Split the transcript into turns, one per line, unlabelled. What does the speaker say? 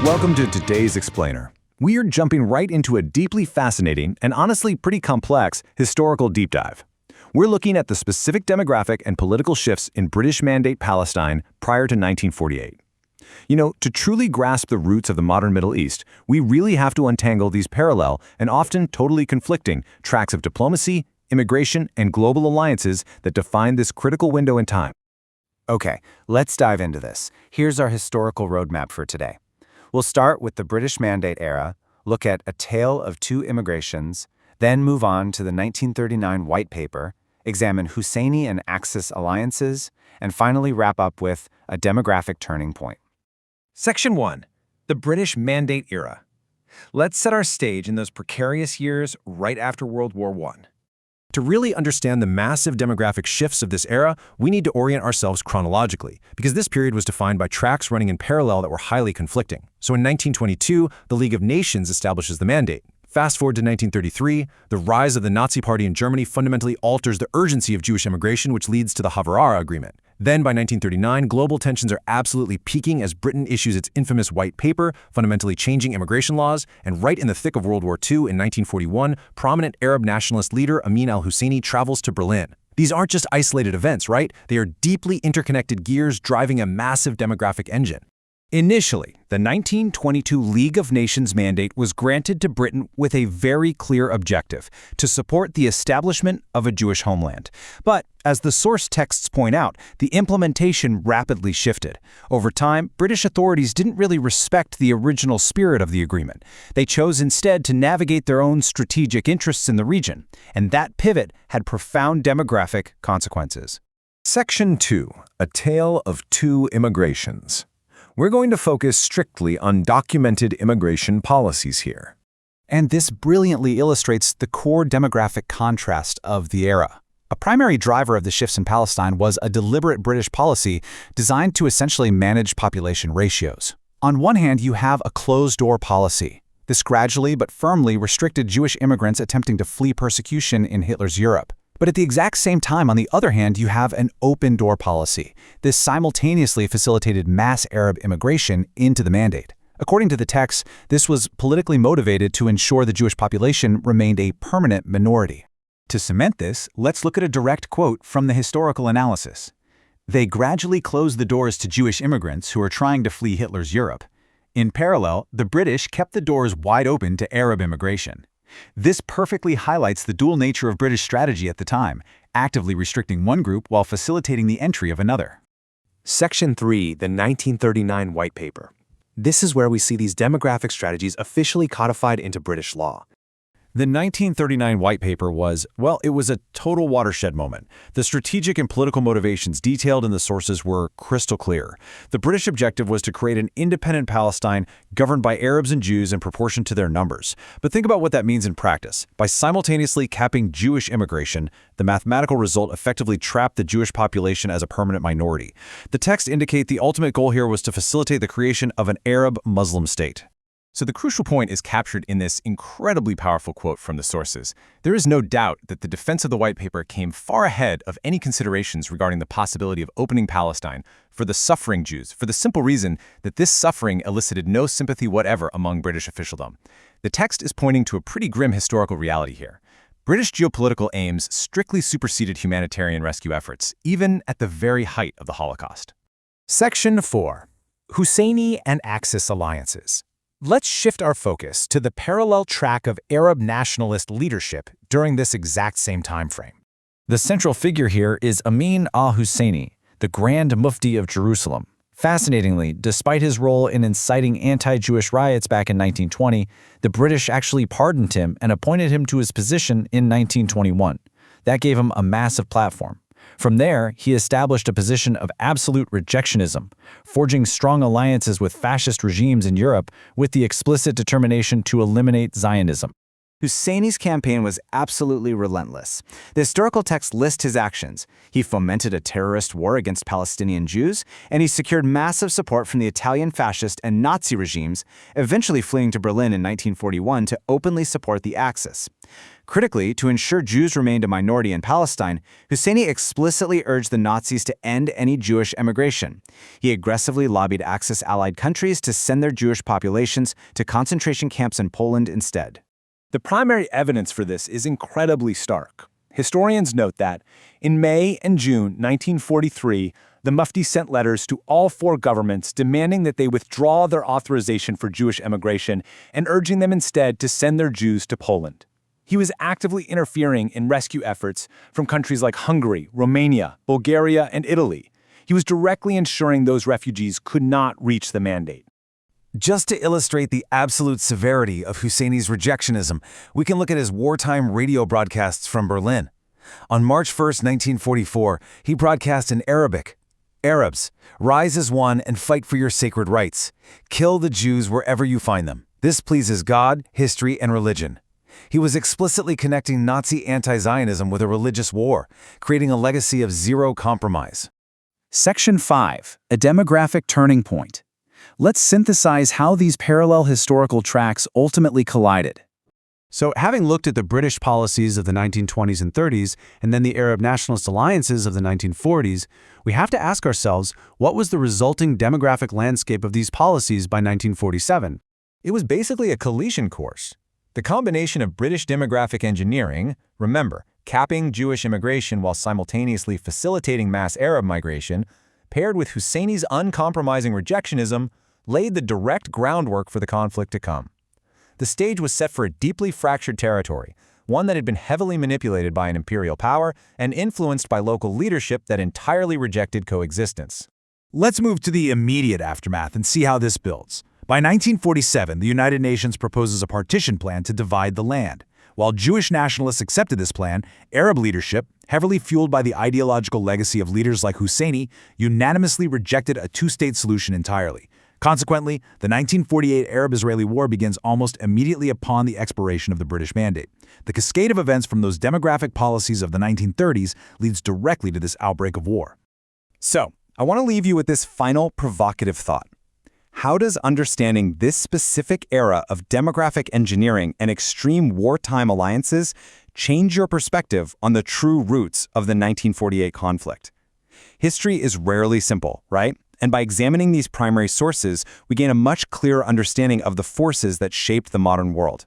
Welcome to today's Explainer. We are jumping right into a deeply fascinating and honestly pretty complex historical deep dive. We're looking at the specific demographic and political shifts in British Mandate Palestine prior to 1948. To truly grasp the roots of the modern Middle East, we really have to untangle these parallel and often totally conflicting tracks of diplomacy, immigration, and global alliances that define this critical window in time.
Okay, let's dive into this. Here's our historical roadmap for today. We'll start with the British Mandate era, look at a tale of two immigrations, then move on to the 1939 White Paper, examine Husseini and Axis alliances, and finally wrap up with a demographic turning point.
Section 1. The British Mandate Era. Let's set our stage in those precarious years right after World War I.
To really understand the massive demographic shifts of this era, we need to orient ourselves chronologically, because this period was defined by tracks running in parallel that were highly conflicting. So in 1922, the League of Nations establishes the mandate. Fast forward to 1933, the rise of the Nazi Party in Germany fundamentally alters the urgency of Jewish immigration, which leads to the Haavara Agreement. Then by 1939, global tensions are absolutely peaking as Britain issues its infamous White Paper, fundamentally changing immigration laws, and right in the thick of World War II in 1941, prominent Arab nationalist leader Amin al-Husseini travels to Berlin. These aren't just isolated events, right? They are deeply interconnected gears driving a massive demographic engine.
Initially, the 1922 League of Nations mandate was granted to Britain with a very clear objective: to support the establishment of a Jewish homeland. But, as the source texts point out, the implementation rapidly shifted. Over time, British authorities didn't really respect the original spirit of the agreement. They chose instead to navigate their own strategic interests in the region, and that pivot had profound demographic consequences.
Section 2. A Tale of Two Immigrations. We're going to focus strictly on documented immigration policies here.
And this brilliantly illustrates the core demographic contrast of the era. A primary driver of the shifts in Palestine was a deliberate British policy designed to essentially manage population ratios. On one hand, you have a closed-door policy. This gradually but firmly restricted Jewish immigrants attempting to flee persecution in Hitler's Europe. But at the exact same time, on the other hand, you have an open-door policy. This simultaneously facilitated mass Arab immigration into the mandate. According to the text, this was politically motivated to ensure the Jewish population remained a permanent minority. To cement this, let's look at a direct quote from the historical analysis. They gradually closed the doors to Jewish immigrants who were trying to flee Hitler's Europe. In parallel, the British kept the doors wide open to Arab immigration. This perfectly highlights the dual nature of British strategy at the time, actively restricting one group while facilitating the entry of another.
Section 3. The 1939 White Paper. This is where we see these demographic strategies officially codified into British law.
The 1939 White Paper was, it was a total watershed moment. The strategic and political motivations detailed in the sources were crystal clear. The British objective was to create an independent Palestine governed by Arabs and Jews in proportion to their numbers. But think about what that means in practice. By simultaneously capping Jewish immigration, the mathematical result effectively trapped the Jewish population as a permanent minority. The text indicate the ultimate goal here was to facilitate the creation of an Arab Muslim state. So the crucial point is captured in this incredibly powerful quote from the sources. There is no doubt that the defense of the White Paper came far ahead of any considerations regarding the possibility of opening Palestine for the suffering Jews, for the simple reason that this suffering elicited no sympathy whatever among British officialdom. The text is pointing to a pretty grim historical reality here. British geopolitical aims strictly superseded humanitarian rescue efforts, even at the very height of the Holocaust.
Section 4. Husseini and Axis alliances. Let's shift our focus to the parallel track of Arab nationalist leadership during this exact same time frame. The central figure here is Amin al-Husseini, the Grand Mufti of Jerusalem. Fascinatingly, despite his role in inciting anti-Jewish riots back in 1920, the British actually pardoned him and appointed him to his position in 1921. That gave him a massive platform. From there, he established a position of absolute rejectionism, forging strong alliances with fascist regimes in Europe with the explicit determination to eliminate Zionism. Husseini's campaign was absolutely relentless. The historical texts list his actions. He fomented a terrorist war against Palestinian Jews, and he secured massive support from the Italian fascist and Nazi regimes, eventually fleeing to Berlin in 1941 to openly support the Axis. Critically, to ensure Jews remained a minority in Palestine, Husseini explicitly urged the Nazis to end any Jewish emigration. He aggressively lobbied Axis-allied countries to send their Jewish populations to concentration camps in Poland instead.
The primary evidence for this is incredibly stark. Historians note that, in May and June 1943, the Mufti sent letters to all four governments demanding that they withdraw their authorization for Jewish emigration and urging them instead to send their Jews to Poland. He was actively interfering in rescue efforts from countries like Hungary, Romania, Bulgaria, and Italy. He was directly ensuring those refugees could not reach the mandate.
Just to illustrate the absolute severity of Husseini's rejectionism, we can look at his wartime radio broadcasts from Berlin. On March 1, 1944, he broadcast in Arabic, "Arabs, rise as one and fight for your sacred rights. Kill the Jews wherever you find them. This pleases God, history, and religion." He was explicitly connecting Nazi anti-Zionism with a religious war, creating a legacy of zero compromise.
Section 5. A demographic turning point. Let's synthesize how these parallel historical tracks ultimately collided.
So, having looked at the British policies of the 1920s and 30s, and then the Arab nationalist alliances of the 1940s, we have to ask ourselves, what was the resulting demographic landscape of these policies by 1947?
It was basically a collision course. The combination of British demographic engineering, remember, capping Jewish immigration while simultaneously facilitating mass Arab migration, paired with Husseini's uncompromising rejectionism, laid the direct groundwork for the conflict to come. The stage was set for a deeply fractured territory, one that had been heavily manipulated by an imperial power and influenced by local leadership that entirely rejected coexistence.
Let's move to the immediate aftermath and see how this builds. By 1947, the United Nations proposes a partition plan to divide the land. While Jewish nationalists accepted this plan, Arab leadership, heavily fueled by the ideological legacy of leaders like Husseini, unanimously rejected a two-state solution entirely. Consequently, the 1948 Arab-Israeli War begins almost immediately upon the expiration of the British mandate. The cascade of events from those demographic policies of the 1930s leads directly to this outbreak of war.
So, I want to leave you with this final provocative thought. How does understanding this specific era of demographic engineering and extreme wartime alliances change your perspective on the true roots of the 1948 conflict? History is rarely simple, right? And by examining these primary sources, we gain a much clearer understanding of the forces that shaped the modern world.